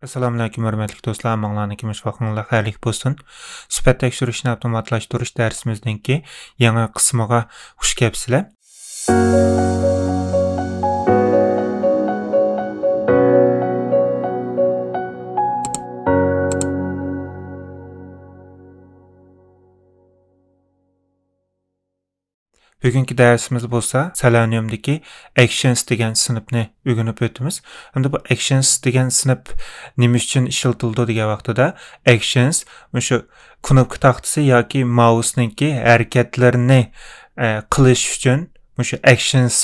Assalomu alaykum hurmatli do'stlar, manglarni kimish vaqtinglar xayrli bo'lsin. Sifat tekshirishni avtomatlashtirish darsimizning yangi qismiga xush kelibsizlar. Bugungi darsimiz bo'lsa, Selenium'dagi Actions degan sinfni o'rganib o'tamiz. Endi bu Actions degan sinf nima uchun ishlatildi degan vaqtida Actions o'sha knopka taxtasi yoki mouse'ningki harakatlarini qilish uchun o'sha Actions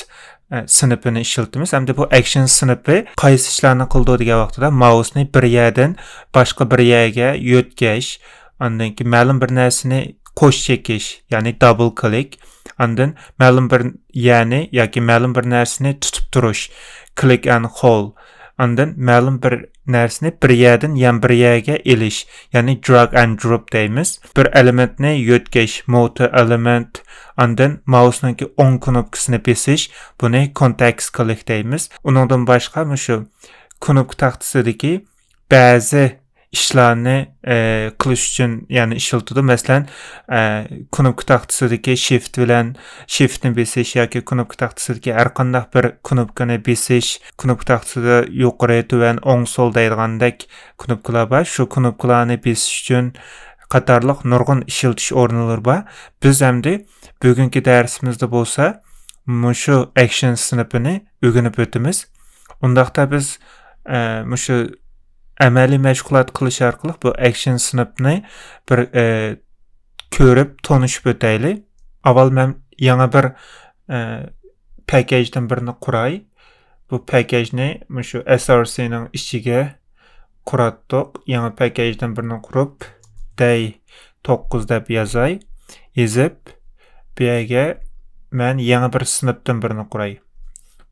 sinfini ishlatamiz. Endi bu Actions sinfi qaysi ishlarni qildi degan vaqtida mouse'ni bir yerdan boshqa bir yerga yo'tkash, undan keyin ma'lum bir narsani qo'sh chekish, ya'ni double click, ondan ma'lum bir yani yoki ma'lum bir narsani tutib turish, click and hold, ondan ma'lum bir narsani bir yerdan yan bir yerga ilish, ya'ni drag and drop deymiz. Bir elementni yo'tkash, motor element, ondan mouse'ning o'ng knopkasini bosish, buni context click deymiz. Uningdan boshqa shu knopka taxtasidagi ba'zi ishlarni qilish uchun ya'ni ishlatiladi. Masalan, knopka taxtasidagi shiftni bosish yoki knopka taxtasidagi har qanday bir knopkani bosish, knopka taxtasida yuqori, tuvan, o'ng, so'l deydigandek knopkalar bor. Shu knopkalarni bosish uchun qatorliq nurg'un ishlatish o'rinlari bor. Biz endi bugungi darsimizda bo'lsa, shu action sinfini o'rganib o'tamiz. Undaqda biz shu amaliy mashg'ulot qilish orqali bu action sinfni bir ko'rib tanishib o'taylik. Avval men yana bir packajdan birini quray. Bu packajni shu srcning ichiga quratdik. Yana packajdan birini qurib day 9 deb yozay. Yozib bu yerga men yana bir sinfdan birini quray.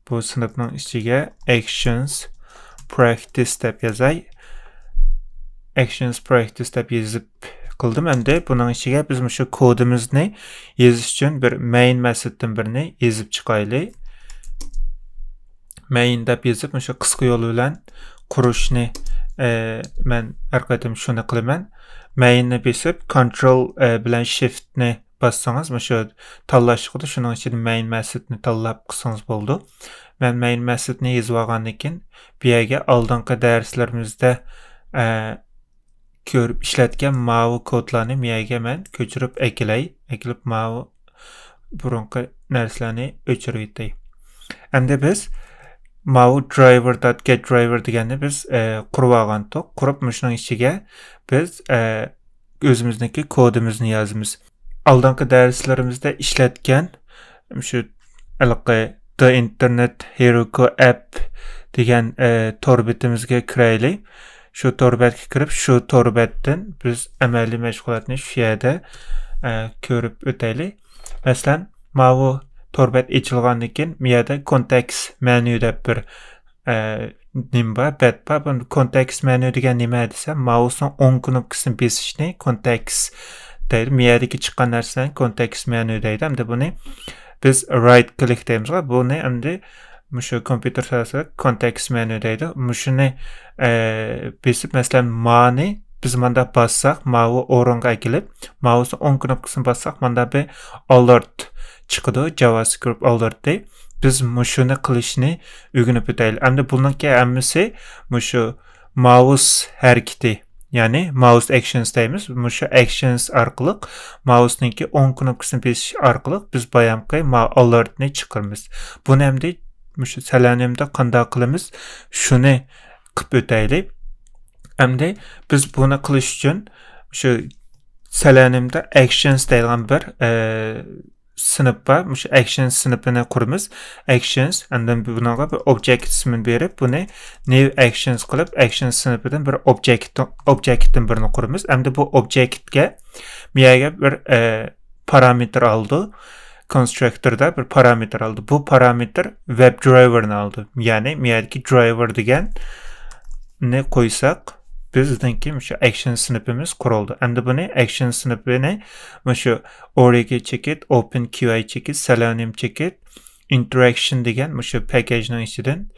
Bu sinfning ichiga actions practice deb yozay. Actions practice deb yozib qildim. Endi buning ichiga biz shu kodimizni yozish uchun bir main methoddan birini yozib chiqaylik. Main deb yozib shu qisqa yo'l bilan qurishni men har qatim shuni qilaman. Mainni bosib control bilan shiftni bossangiz shu tanlash chiqadi. Shuning uchun main methodni tanlab qilsangiz bo'ldi. Men main methodni yozib olgandan keyin bu yerga oldingi darslarimizda ko'rib ishlatgan mavi kodlarni miyaga men ko'chirib ekilib mavi burunqi narsalarni o'chirib yetay. Endi biz mavi driver.getDriver deganni biz qurib olgandik. Qurib shuning ichiga biz o'zimizniki kodimizni yozamiz. Oldingi darslarimizda ishlatgan shu The Internet Heroku app degan torbetimizga kiraylik. Shu torbatga kirib, shu torbatdan biz amaliy mashg'ulotni shu yerda ko'rib o'taylik. Masalan, mavi torbat ochilgandan keyin bu yerda context menu deb bir bu context menu degan nima desa, mouse'ning o'ng knopkasini bosishni context deydi. Bu yerdagi chiqqan narsani context menu deydi. Endi buni biz right click deymiz. Buni endi shu kompyuter sohasida context menu deydi. Shuni bosib, masalan, mani biz manda bossak, mavi o'ringa kelib, mouse o'ng knopkasini bossak, manda bir alert chiqadi, JavaScript alert deydi. Biz shuni qilishni o'rganib o'taylik. Endi buningki hammasi shu mouse harakati, ya'ni mouse actions deymiz. Shu actions orqali mouse'ningki o'ng knopkasini bosish orqali biz bayamqi alertni chiqaramiz. Buni endi shu Selenium'da qanday qilamiz, shuni qilib o'taylik. Endi biz buni qilish uchun shu Selenium'da actions deyilgan bir sinf bor. Shu actions sinfini quramiz. Actions, undan bunga bir object ismini berib, buni new actions qilib, actions sinfidan bir objectdan birini quramiz. Endi bu objectga bu yerga bir parameter oldi. Constructor'da bir parameter aldı. Bu parameter WebDriver'ını aldı. Yani miyadaki driver degan ne koysak bizdenki şu action snipp'imiz kuruldu. Endi buni action snipp'ini şu org çekit, OpenQI çekit, Selenium çekit, interaction degan şu package'ning ichidan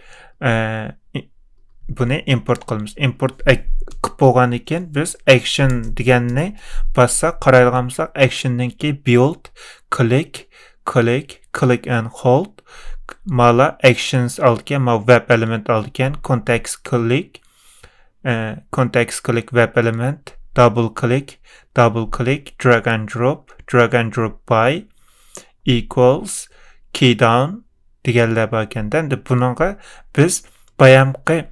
buni import qilamiz. Import qilib bo'lgan ekan biz action deganni bossak, qaraydigan bo'lsak, actionninki build, click and hold. Mala actions aldıkken, ma web element aldıkken, context click web element, double click, drag and drop by, equals, key down deganlar bor ekanda. Endi bunga biz bayamqi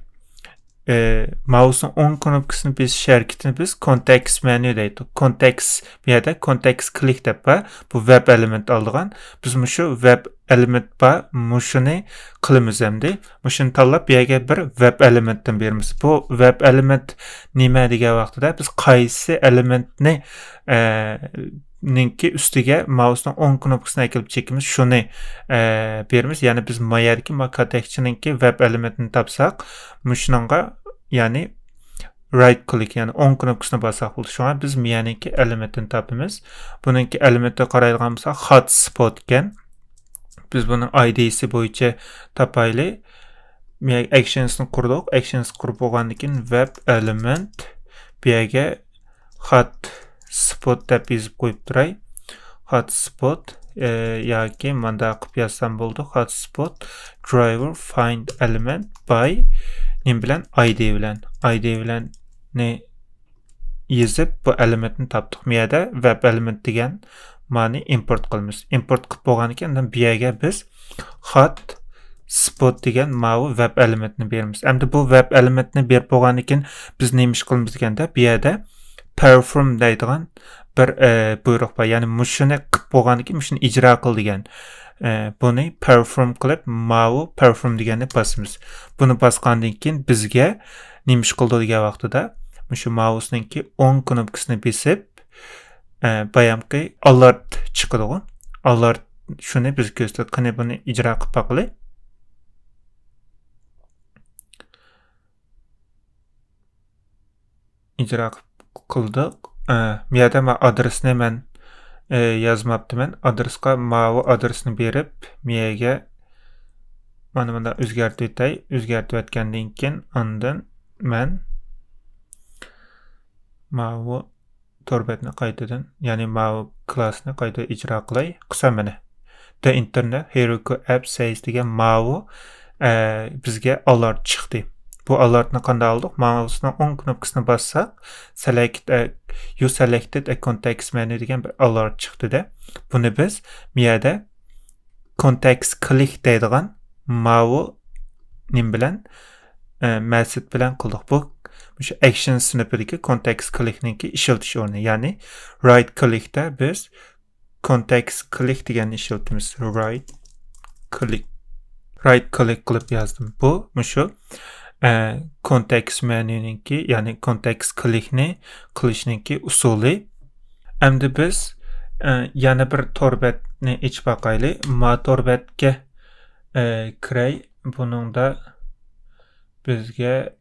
mouse'un o'ng knopkasini bosish harakatini biz context menu deydi. Context bu yerda context click deb bor. Bu web element oldigan. Biz mushu web element bor, mushuni qilamiz endi. Mushuni tanlab bu yerga bir web elementdan beramiz. Bu web element nima degan vaqtida biz qaysi elementni ninki ustiga mouse'ning o'ng knopkasini kelib chekimiz shuni beramiz. Ya'ni biz mayerdagi makatechninki web elementini topsak, mushunga ya'ni right click ya'ni o'ng knopkasini bossak bo'ldi. Shunga biz miyaniki elementini topamiz. Buningki elementga qaraydigan bo'lsak, hotspot ekan. Biz buning ID'si bo'yicha topaylik. Actions'ni qurdik. Actions qurib bo'lgandan keyin web element bu yerga hotspot deb yozib qo'yib turay. Hotspot yoki manda qilib yozsam bo'ldi. Hotspot driver find element by nim bilan ID bilan ne yozib bu elementni topdik. Bu yerda web element degan ma'ni import qilamiz. Import qilib bo'lgandan keyin bu yerga biz hotspot degan ma'vu web elementni beramiz. Endi bu web elementni berib bo'lgandan keyin biz nima ish qilamiz deganda bu yerda perform deydigan bir buyruq bor. Ya'ni mushuni qilib bo'lgandan keyin mushuni ijro qil degan. Buni perform qilib ma'vu perform deganni bosamiz. Buni bosgandan keyin bizga nima ish qildi degan vaqtida mushu mouse'ninki o'ng knopkasini bosib bayamqi alert chiqadi. Alert shuni biz ko'rsatdi. Qani buni ijro qilib boqaylik. Ijro qildik. Bu yerda men adresni men yozmabdiman. Adresga ma'vu adresni berib, miyaga mana bunda o'zgartib o'tay. O'zgartib o'tgandan keyin undan men ma'vu torbatni qaytadan, ya'ni ma'vu klassni qayta ijro qilay. Qisam mana. The internet Heroku app says degan ma'vu bizga alert chiqdi. Bu alertni qanday oldik? Mouse'ning o'ng knopkasini bossak, you selected a context menu degan bir alert chiqdi-da. Buni biz bu yerda context click deydigan ma'vu nim bilan method bilan qildik. Bu shu action snip'idagi context click'ninki ishiltish o'rni. Ya'ni right click'da biz context click deganni ishiltimiz. Right click qilib yozdim. Bu shu context menu'ninki, ya'ni context click'ni qilishninki usuli. Endi biz yana bir torbatni ichib boqaylik. Ma torbatga kiray. Buningda bizga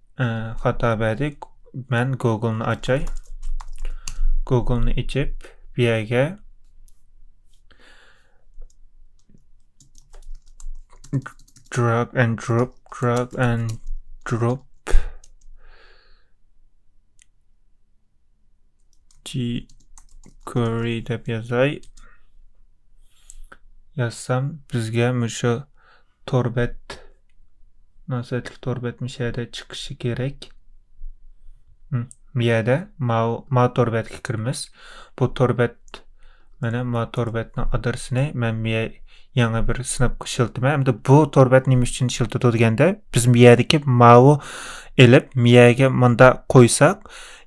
xato berdi. Men Google'ni ochay. Google'ni ichib bu yerga drag and drop query deb yozay. Yazsam bizga mushu torbat nasatlik torbatmish yerda chiqishi kerak. Bu yerda ma torbatga kiramiz. Bu torbat mana ma torbatning adresini men yangi bir sinab ishiltiman. Endi bu torbat nima uchun ishiltadi deganda biz bu yerdagi ma'vu elib miyaga munda qo'ysak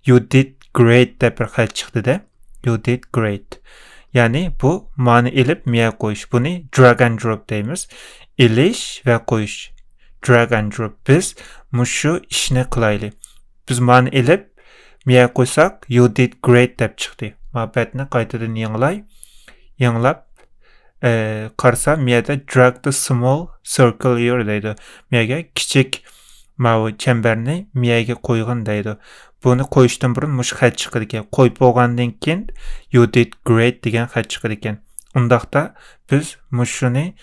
you did great deb bir xat chiqdi-da. You did great. Ya'ni bu ma'ni elib miyaga qo'yish. Buni drag and drop deymiz. Elish va qo'yish. Drag and drop. Biz mushu ishni qilaylik. Biz ma'ni elib miyaga qo'ysak you did great deb chiqdi. Muhabbatni qaytadan yanglab qarsam miyada drag the small circle here deydi. Miyaga kichik ma'vu chamberni miyaga qo'ygan deydi. Buni qo'yishdan burun mush xat chiqar ekan. Qo'yib bo'lgandan keyin you did great degan xat chiqar ekan. Undaqda biz mushuni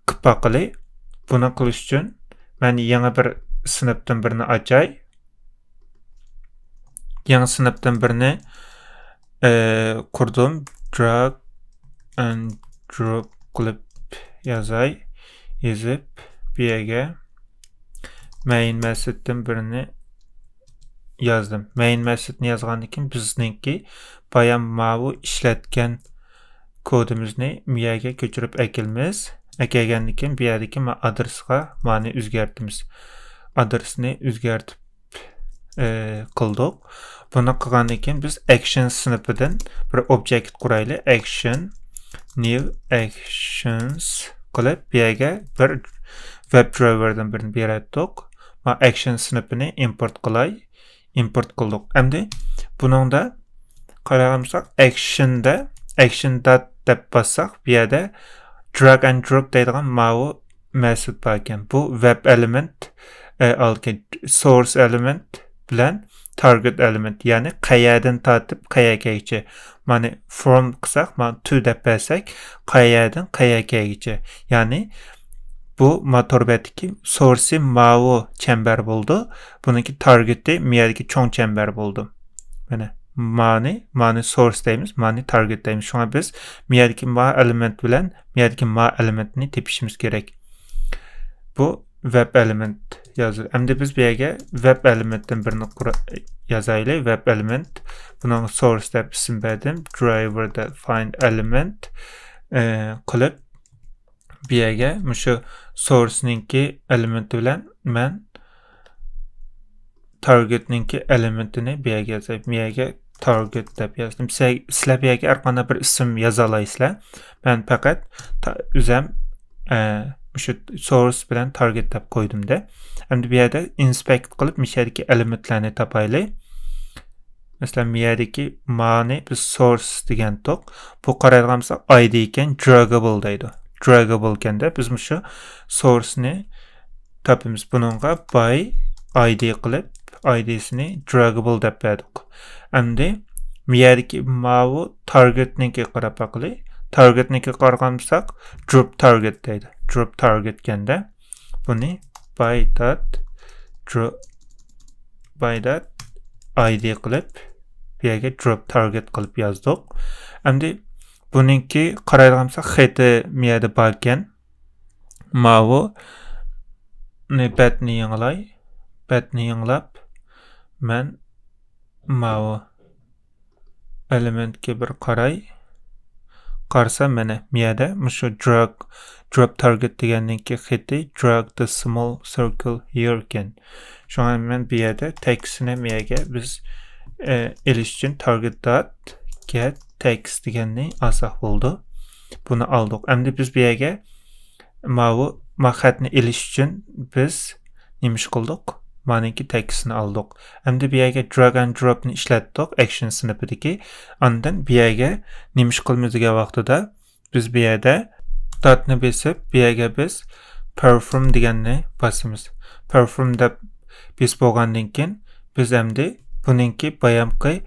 qilib boqaylik. Buni qilish uchun men yana bir sınıfdan birini açay. Yangi sınıfdan birini kurdum. Drag and drop qilib yazay. Yazib bu yerga main methoddan birini yazdım. Main methodni yazgandan keyin bizningki bayan mavu ishlatgan kodimizni bu yerga ko'chirib ekilmiz. Ekelgandan keyin bu yerdagi adresga mani o'zgartimiz. Adresni o'zgartib qildik. Buni qilgandan keyin biz action sinifidan bir object quraylik. Action new actions qilib bu yerga bir web driverdan birini beratdik. Ma action sinifini import qilay. Import qildik. Endi buningda qaragansak actionda action.deb bassak bu yerda drag and drop deydigan mavu method bor ekan. Bu web element algan source element bilan target element, ya'ni qayerdan tortib qayergacha. Mana from qilsak, mana to deb bersak, qayerdan qayergacha. Ya'ni bu motorbetdagi source mavu çember bo'ldi. Buniki target'i miyadagi cho'ng çember bo'ldi. Mana mani source deymiz, mani target deymiz. Şuna biz miyadagi ma element bilan miyadagi ma elementini tepishimiz kerak. Bu web element yazılır. Endi biz bu yerga web elementdan birini yazaylik. Web element. Bunun source deb isim berdim. Driver'da find element qilib bu yerga mushu source'ninki elementi bilan men target'ninki elementini bu yerga yazayım. Bu yerga target deb yazdım. Sizlar bu yerga har qanday bir isim yoza olasizlar. Men faqat o'zim şu source bilan target deb qo'ydim da. Endi bu yerda inspect qilib mishadagi elementlarni topaylik. Masalan, bu yerdagi mani biz source degan toq. Bu qaraydigan bo'lsak id ekan, draggable deydi. Draggable ekanda biz shu source'ni topamiz. Buningga by id qilib id'sini draggable deb berdik. Endi bu yerdagi mavu targetniki qarab baqaylik. Targetniki qaragansak drop target deydi. Drop target gende bunu by that id qilib bu yerga drop target qilib yozdik. Endi buningki qaraydigansak xeti bu yerda bor ekan. Mavu batni yanglab men mavu elementga bir qaray. Qarsa mana bu yerda mushu drop target deganninki xeti drag the small circle here ekan. Shunga men bu yerda textni bu yerga biz elish uchun target.get text deganni alsak bo'ldi. Buni oldik. Endi biz bu yerga mavu xatni elish uchun biz nima ish qildik? Maniki textni oldik. Endi bu yerga drag and dropni ishlatdik action sinifidagi. Ondan bu yerga nima ish qilamiz degan vaqtida biz bu yerda dotni besib bu yerga biz perform deganni basamiz. Perform deb biz bo'lgandan keyin biz endi buningki bayamqi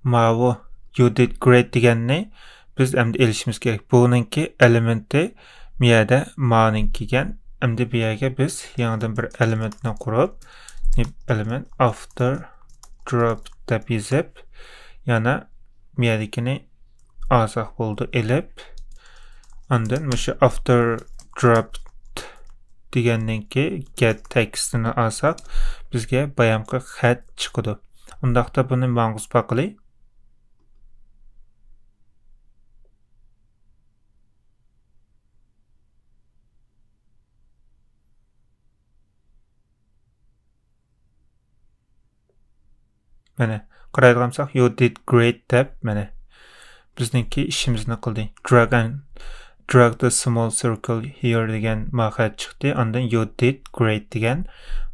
mavu you did great deganni biz endi elishimiz kerak. Buningki elementi bu yerda maninki ekan. Endi bu yerga biz yangidan bir elementni qurib element after drop deb yozib yana bu yerdagini olsak bo'ldi elib. Ondan mushu after drop degandan keyin get textini olsak bizga bayamqi xat chiqadi. Undaqda buni mang'uz baqili. Mana qaraydigansak you did great deb mana bizningki ishimizni qildi. Drag the small circle here degan xat chiqdi. Ondan you did great degan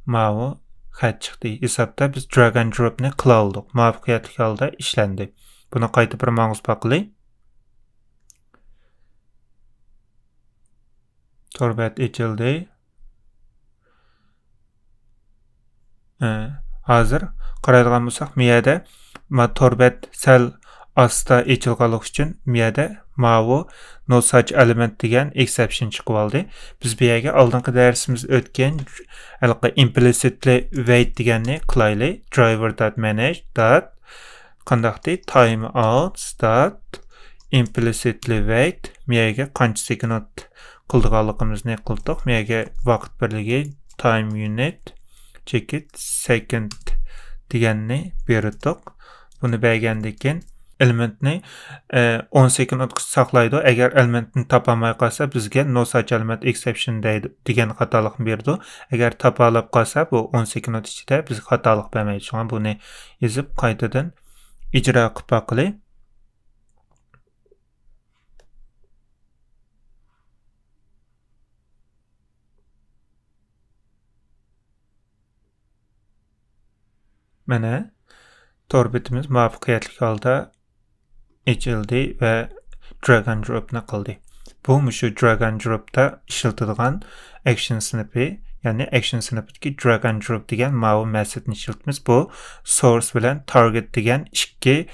mavu xat chiqdi. Hisobda biz drag and dropni qila oldik. Muvaffaqiyatli holda ishlandi. Buni qayta bir mang'uz baqili. Torbat ochildi. Hozir qaraydigan bo'lsak, bu yerda torbat sal asta ochilganlik uchun bu yerda mavu no such element degan exception chiqib oldi. Biz bu yerga oldingi darsimiz o'tgan implicitly wait deganni qilaylik. driver.manage qandaqdi timeouts implicitly wait bu yerga qancha sekund qildiganligimizni qildik. Bu yerga vaqt birligi time unit chekit second deganni berdik. Buni bergandan keyin elementni 10 sekund saqlaydi. Agar elementni topolmay qolsa bizga no such element exception degan xatolikni berdi. Agar topolab qolsa bu 10 sekund ichida biz xatolik bermaydi. Shunga buni yozib qaytadan ijro qilib boqaylik. Mana torbitimiz muvaffaqiyatli holda içildi ve drag and drop qildi. Bu şu drag and drop'da işletilgan action snap'i, yani action snap'daki drag and drop degan mavi methodni işletimiz. Bu source bilen target degan ikki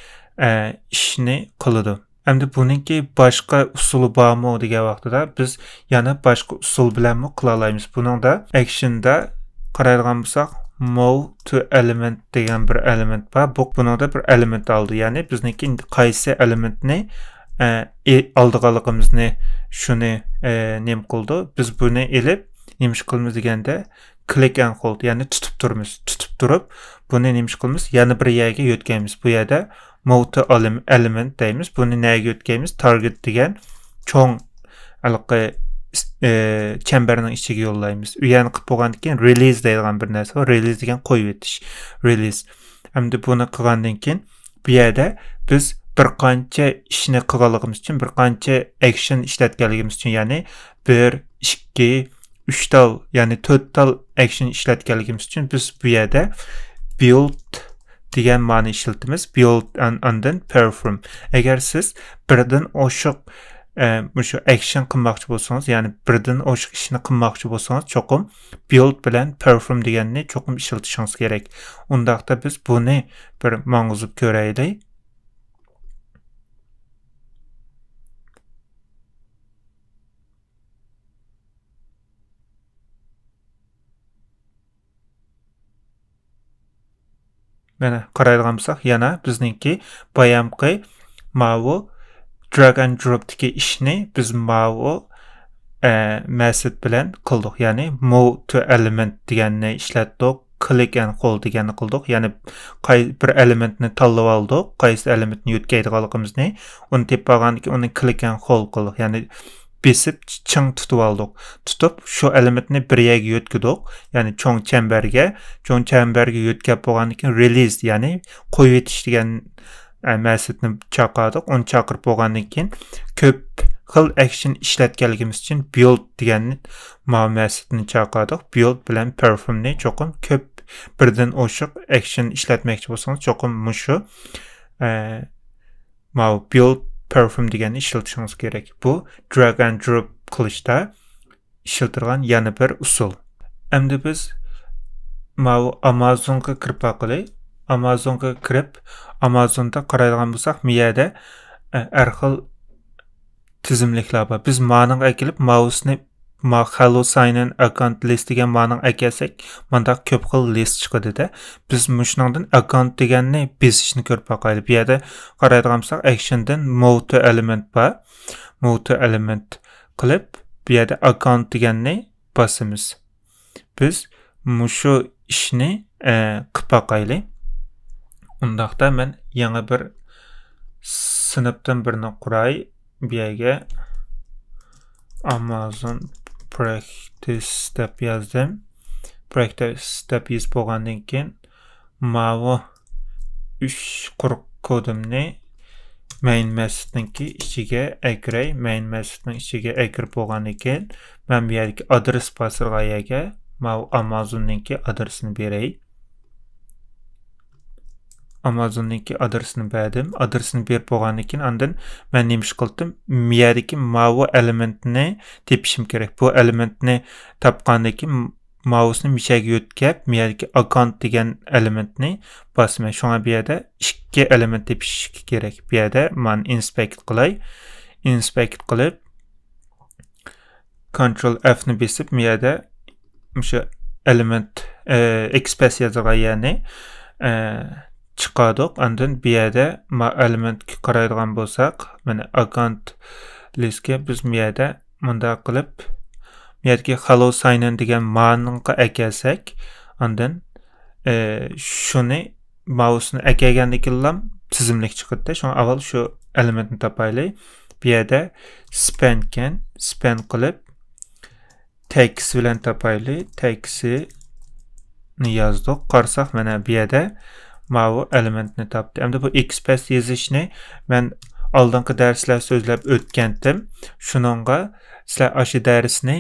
ishni qiladi. Endi buningki boshqa usuli bormi degan vaqtida biz yana boshqa usul bilan mi qila olamiz. Buningda actionda qaraydigan bo'lsak move to element degan bir element var. Bunda bir element aldı. Yani bizniki qaysi elementni aldığaligimizni şunu nem qildi. Biz bunu elib nemiş qilamiz deganda click and hold, yani tutup turmiz. Tutup turib bunu nemiş qilamiz? Yani bir yerga yo'tkaymiz. Bu yerda move to element deymiz. Bunu nega yo'tkaymiz? Target degan cho'ng çemberinin ichiga yo'llaymiz. Yani qilib bo'lgandan keyin release deydigan bir narsa var. Release degan qo'yib etish. Release. Endi buni qilgandan keyin bu yerda biz bir qancha ishni qilganligimiz uchun, bir qancha action ishlatganligimiz uchun, ya'ni 1, 2, 3 tal, ya'ni 4 tal action ishlatganligimiz uchun biz bu yerda build degan ma'ni ishlatamiz. Build and then perform. Agar siz birdan oshiq şu action qilmoqchi bo'lsangiz, ya'ni birdan o'sha ishni qilmoqchi bo'lsangiz, cho'qim build bilan perform deganni cho'qim ishlatishingiz kerak. Undaqda biz buni bir mang'izib ko'raylik. Mana qaraydigan bo'lsak, yana bizningki bayamqi mavi drag and drop'daki ishni biz mavi method bilan qildik. Ya'ni move to element deganni ishlatdik, click and hold deganni qildik. Ya'ni bir elementni tanlab oldik, qaysi elementni yo'tkaydiganligimizni, uni tepib olgandan keyin uni click and hold qildik. Ya'ni besib ching tutib oldik. Tutib shu elementni bir yerga yo'tkidik. Ya'ni cho'ng chamberga yo'tkab bo'lgandan keyin release, ya'ni qo'yib etish degan metodni chaqirdik. Uni chaqirib bo'lgandan keyin ko'p xil action ishlatganligimiz uchun build degan metodni chaqirdik. Build bilan performni cho'qim ko'p birdan o'shiq action ishlatmoqchi bo'lsangiz, cho'qim mushu build perform deganni ishlatishingiz kerak. Bu drag and drop qilishda ishlatilgan yana bir usul. Endi biz Amazonga kirib boqaylik. Amazonga kirib, Amazonda qaraydigan bo'lsak, bu yerda har xil tizimliklar bor. Biz ma'ning akilib, mouseni hello sign in account list degan ma'ning akasak, manda ko'p xil list chiqadi-da. Biz shuningdan account deganni besishni ko'rib boqaylik. Bu yerda qaraydigan bo'lsak, actiondan move to element bor. Move to element qilib, bu yerda account deganni bosamiz. Biz shu ishni qilib boqaylik. Undaqda men yangi bir sinfdan birini quray. Bu yerga Amazon practice step yazdım. Practice step yozib bo'lgandan keyin mavi 3 quruq kodimni main methodningki ichiga akray. Main methodning ichiga akirib bo'lgandan keyin men bu yerga adres pasirg'ayaga Amazonningki adresini beray. Amazon'daki adresini berdim. Adresini berib bo'lgandan keyin ondan men nima ish qildim? Bu yerdagi mavi elementni tepishim kerak. Bu elementni topgandan keyin mouseni mishaga yo'tkab, bu yerdagi account degan elementni bosaman. Shunga bu yerda ikki element tepish kerak. Bu yerda men inspect qilay. inspect qilib Ctrl F ni besib bu yerda o'sha element express yozilgan ya'ni chiqardik. Ondan bu yerda elementga qaraydigan bo'lsak, mana account listga biz bu yerda bunda qilib bu yerga hello sign in degan ma'noga ekelsak, ondan shuni mouse'ni ekelgandan keyin tizimlik chiqadi. Shuni avval shu elementni topaylik. Bu yerda span qilib text bilan topaylik. Textni yozdik. Qarsak mana bu yerda bu elementni topdi. Endi bu express yozishni men oldingi darslar so'zlab o'tgandim. Shuningga sizlar aşı darsni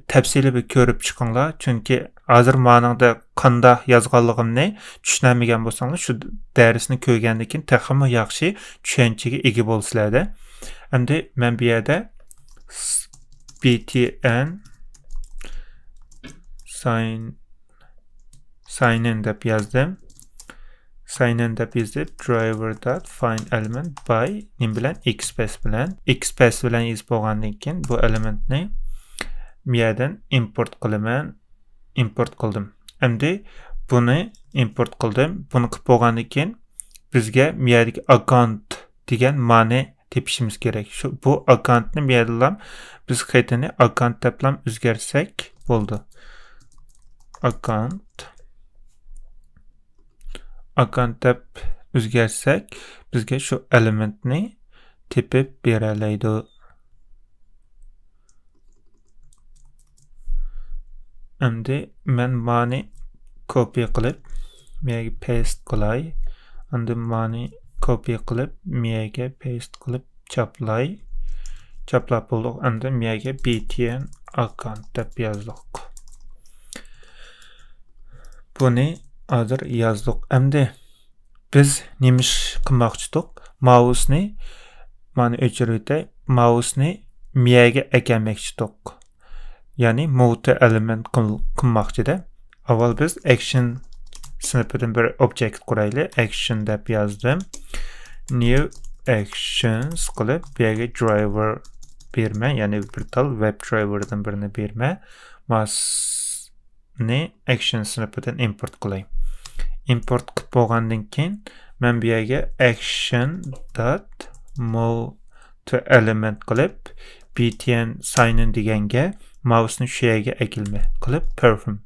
tafsili bir ko'rib chiqinglar. Chunki hozir ma'noda qanday yozganligimni tushunmagan bo'lsanglar, shu darsni ko'rgandan keyin texmi yaxshi tushunchaga ega bo'lsizlarda. Endi men bu yerda btn sign in deb yozdim. Sign in deb yozib driver.find element by nim bilan express bilan yozib bo'lgandan keyin bu elementni bu yerdan import qildim. Endi buni import qildim. Buni qilib bo'lgandan keyin bizga bu yerdagi account degan ma'no tepishimiz kerak. Bu accountni bu yerda biz qaytini account deb o'zgartsak bo'ldi. Account deb o'zgartsak bizga shu elementni tepib beralaydi. Endi men ma'ni copy qilib bu yerga paste qilay. Endi ma'ni copy qilib bu yerga paste qilib chaplab bo'ldik. Endi bu yerga btn account deb yozdik. Buni hozir yozdik. Endi biz nima qilmoqchidik? Mouse'ni mana o'chirib mouse'ni bu yerga ekanmoqchidik. Ya'ni multi element qilmoqchida. Avval biz action snippetdan bir object quraylik. Action deb yozdim. New actions qilib bu yerga driver berma, ya'ni bir tal web driverdan birini berma. Ni action snippetdan import qilay. Import qilib bo'lgandan keyin men bu yerga action.multi element qilib btn sign in deganga mouse'ni shu yerga ekilma qilib perform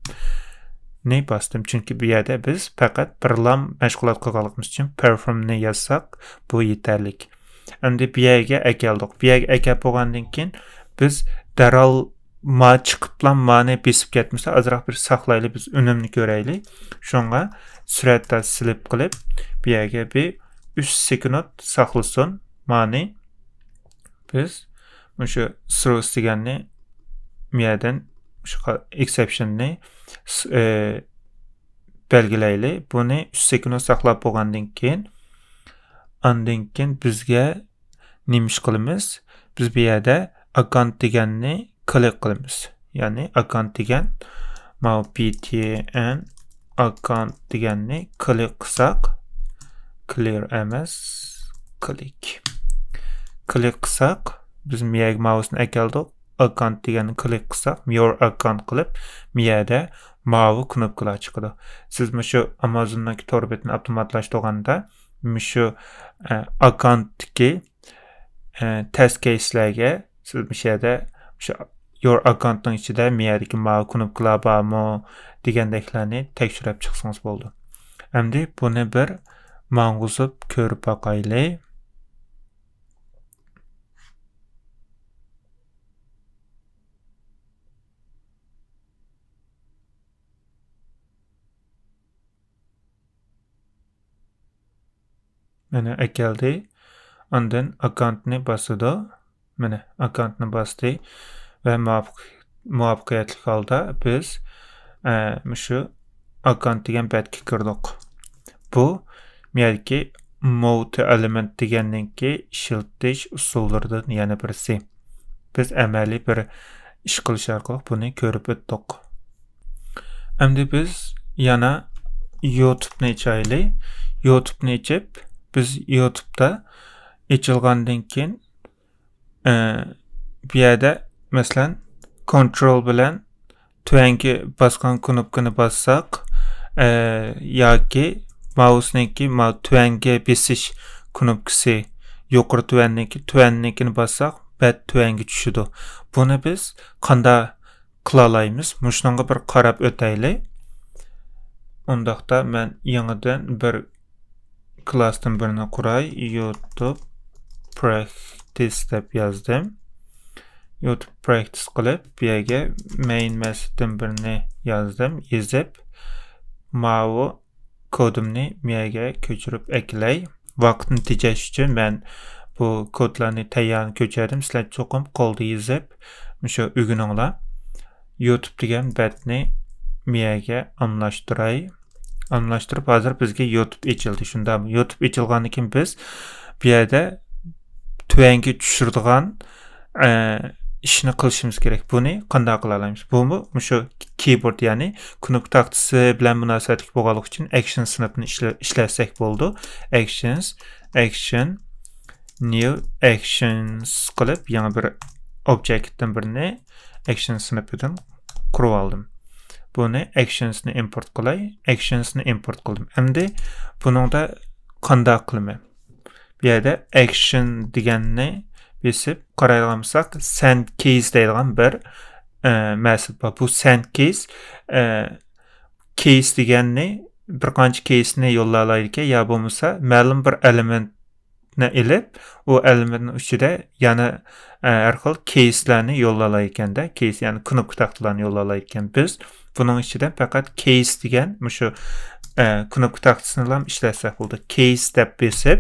ni bosdim. Chunki bu yerda biz faqat birlam mashg'ulot qilganligimiz uchun perform ni yozsak bu yetarlik. Endi bu yerga ekeldik. Bu yerga ekab bo'lgandan keyin biz darhol chiqiblan ma'ni besib ketmasa azroq bir saqlaylik, biz unumni ko'raylik. Shunga suratda silib qilib bu yerga bir 3 sekund saqlasin ma'ni. Biz shu throws deganni bu yerdan shu exceptionni belgilaylik. Buni 3 sekund saqlab bo'lgandan keyin bizga nima qilamiz? Biz bu yerda account deganni click qilamiz. Ya'ni account degan btn account deganni click qilsak, clear emas, click qilsak biz bu yerga mouse'ni ekeldik. Account deganni click qilsak, your account qilib bu yerda mavi knopkalar chiqadi. Siz shu Amazon'dagi tor betini avtomatlashtirganda shu account'dagi test case'larga siz bu yerda shu your account'ning ichida bu yerdagi mavi knopkalar bormi degandeklarni tekshirib chiqsangiz bo'ldi. Endi buni bir mang'uzib ko'rib boqaylik. Mana ekeldi. Ondan accountni bosadi. Mana accountni bosdi va muvaffaqiyatli holda biz shu account degan betga kirdik. Bu yerki multi element deganninki ishiltish usullaridan yana birisi. Biz amaliy bir ish qilish orqali buni ko'rib o'tdik. Endi biz yana YouTube'ni ochaylik. YouTube'ni ochib biz YouTube'da ochilgandan keyin bu yerda masalan control bilan tuangi bosgan knopkani bossak yoki mouseniki tuanga besish knopkasi yuqori tuannikini bossak bat tuanga tushadi. Buni biz qanday qila olamiz? Mushunga bir qarab o'taylik. Undaqda men yangidan bir klassdan birini quray. YouTube practice deb yozdim. YouTube practice qilib, bu yerga main methoddan birini yozdim. Yozib, bu kodimni bu yerga ko'chirib eklay. Vaqtni tejash uchun men bu kodlarni tayyorni ko'chirdim. Sizlar cho'qim qo'lda yozib, o'sha o'rganinglar. YouTube degan betni bu yerga almashtiray. Almashtirib hozir bizga YouTube ochildi. Shundami? YouTube ochilgandan keyin biz bu yerda tuanga tushiradigan ishni qilishimiz kerak. Buni qanday qila olamiz? Bu shu keyboard, ya'ni knop taxtasi bilan munosabatli bo'lganlik uchun action sinfini ishlasak bo'ldi. Action, new actions qilib yana bir objektdan birini action sinfidan qurib oldim. Buni actionsni import qilay. Actionsni import qildim. Endi buningda qanday qilaman? Bu yerda action deganni besib qarayolsak, send case deyilgan bir mas'ul bor. Bu send case deganni bir qancha case'ni yo'llalaydi, ya bo'lmasa ma'lum bir elementni ilib, u elementning ichida yana har xil case'larni yo'llalar ekanda, case ya'ni knopka taxtalarni yo'llalar ekan. Biz buning ichida faqat case degan shu knopka taxtasini ham ishlasak bo'ldi. Case deb besib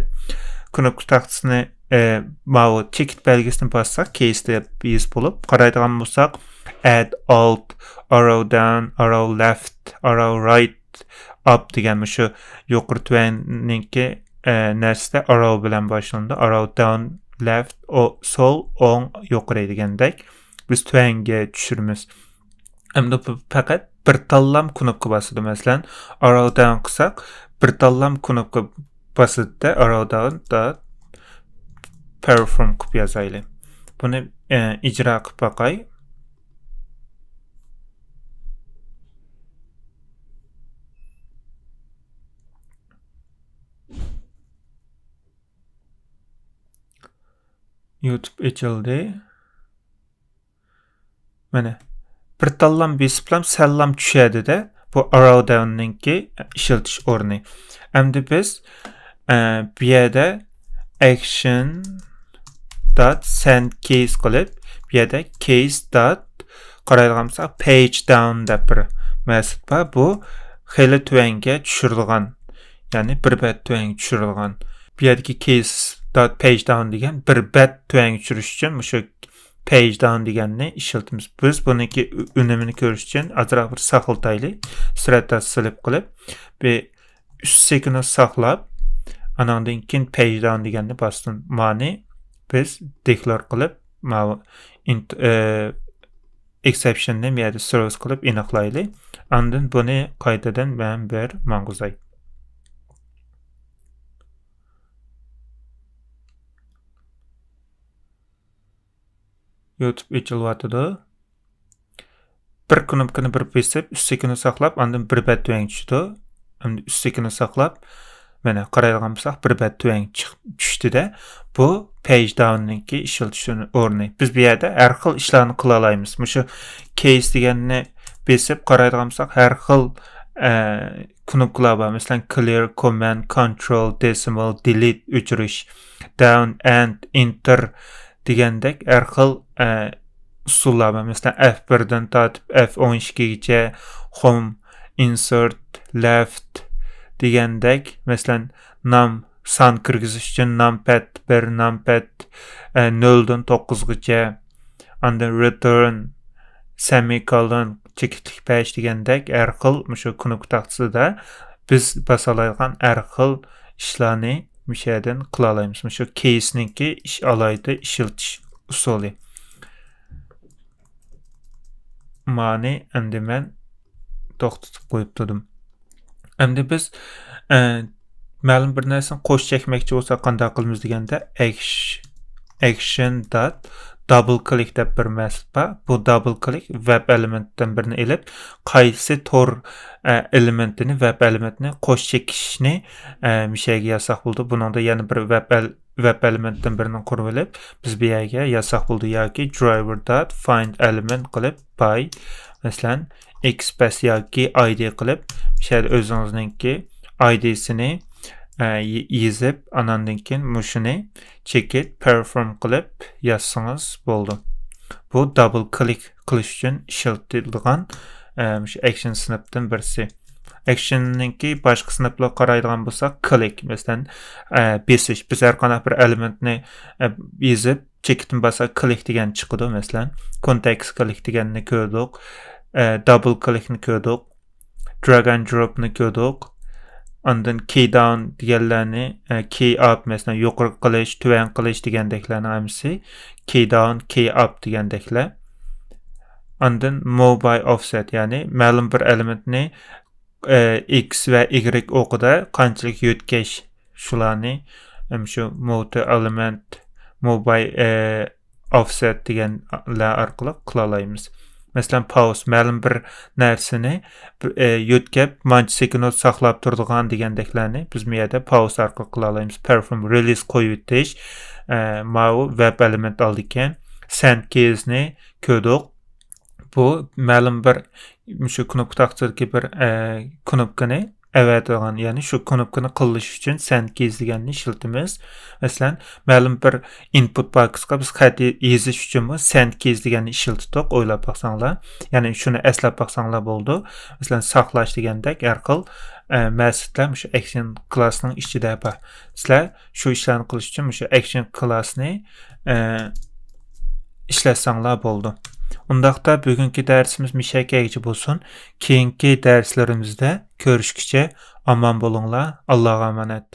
knopka taxtasini bu chekit belgisini bassak case deb biz bo'lib qaraydigan bo'lsak add alt arrow down arrow left arrow right up degan shu yuqori tuanninki narsa arrow bilan boshlandi. Arrow down left sol on yuqori degandek biz tuanga tushiramiz. Endi faqat bir tanlam knopka bosadi. Masalan arrow down qilsak bir tanlam knopka bosadi. Arrow down da perform qilib yozaylik. Buni ijro qilib boqay. YouTube açıldı. Mana bir tanlam besiplam sallam tushadi de bu arrow down'ninki ishiltish o'rni. Endi biz bu yerda action dot send case qilib, bu yerda case dot qaraydigansa page down deb bir mas'ul bor. Bu xeli tuanga tushirilgan, ya'ni bir bet tuanga tushirilgan. Bu yerdagi case dot page down degan bir bet tuanga tushirish uchun shu page down deganni ishlatamiz. Biz buniki unumini ko'rish uchun azroq bir saqlataylik. Sirata silib qilib ve 3 sekund saqlab, anandan keyin page down deganni bosdim. Ma'ni biz declare qilib, exceptionni bu yerda throws qilib aniqlaylik. Andan buni qaytadan men bir mang'uzay. YouTube açılıvatıdı. Bir knopkani bir besib, 3 sekund saqlab, andan bir bet tuang tushdi. Endi 3 sekund saqlab, mana qaraydigan bo'lsak, bir bet tuang tushdi-da. Bu page down'ninki ishlatishning o'rni. Biz bu yerda har xil ishlarni qila olamiz. Shu case deganni besib qaraydigan bo'lsak, har xil knopkalar bor. Masalan, clear, command, control, decimal, delete, o'chirish, down, and, enter degandek har xil usullar var. Mesela F1'den tatip F12'gacha home, insert, left degandek. Mesela nam san kirgizish uchun numpad 1, numpad 0'dan 9'gacha, andan return, semicolon, chekitlik 5 degandek har xil shu knopka taxtasida biz basalaydigan har xil ishlarni müşaheden qila olamiz. Shu case'ninki ish alayda ishiltish usuli. Ma'ni endi men to'xtatib qo'yib turdim. Endi biz ma'lum bir narsani qo'sh chekmoqchi bo'lsak qanday qilamiz deganda action dot double click deb bir method bor. Bu double click web elementdan birini elib, qaysi tor elementini, web elementini qo'sh chekishni mishaga yasaq bo'ldi. Buningda yana bir web elementdan birini qurib olib, biz bu yerga yasaq bo'ldi yoki driver dot find element qilib by masalan xpath yoki id qilib, misha o'zingizning id'sini yezib, anandan keyin mushuni chekit perform qilib yazsangiz bo'ldi. Bu double click qilish uchun ishlatilgan action snapdan birisi. Action'ninki boshqa snaplar qaraydigan bo'lsak, click masalan besish. Biz har qanday bir elementni yezib chekitdan basa click degan chiqadi. Masalan context click deganni ko'rdik, double clickni ko'rdik, drag and dropni ko'rdik. Ondan key down deganlarni, key up masalan yuqori qilish, tuvan qilish degandeklarni hamsi key down, key up degandeklar. Ondan mobile offset, ya'ni ma'lum bir elementni x va y o'qida qanchalik yo'tkash, shularni shu multi element mobile offset deganlar orqali qila olamiz. Masalan pause ma'lum bir narsani yo'tkab mancha sekund saqlab turadigan degandeklarni biz bu yerda pause orqali qila olamiz. Perform release qo'yib o'tish, mau web element oldi ekan, send case'ni ko'rdik. Bu ma'lum bir shu knopka taqsidagi bir knopkani avatadigan, ya'ni shu knopkani qilish uchun send case deganni ishlatamiz. Masalan, ma'lum bir input boxga biz xat yozish uchun send case deganni ishlatdik, o'ylab baqsanglar. Ya'ni shuni eslab baqsanglar bo'ldi. Masalan, saqlash degandek har xil metodlar shu action classning ichida bor. Sizlar shu ishlarni qilish uchun shu action classni ishlasanglar bo'ldi. Undaqda bugungi darsimiz mishakagicha bo'lsin. Keyingi darslarimizda ko'rishguncha omon bo'linglar. Allohga omonat.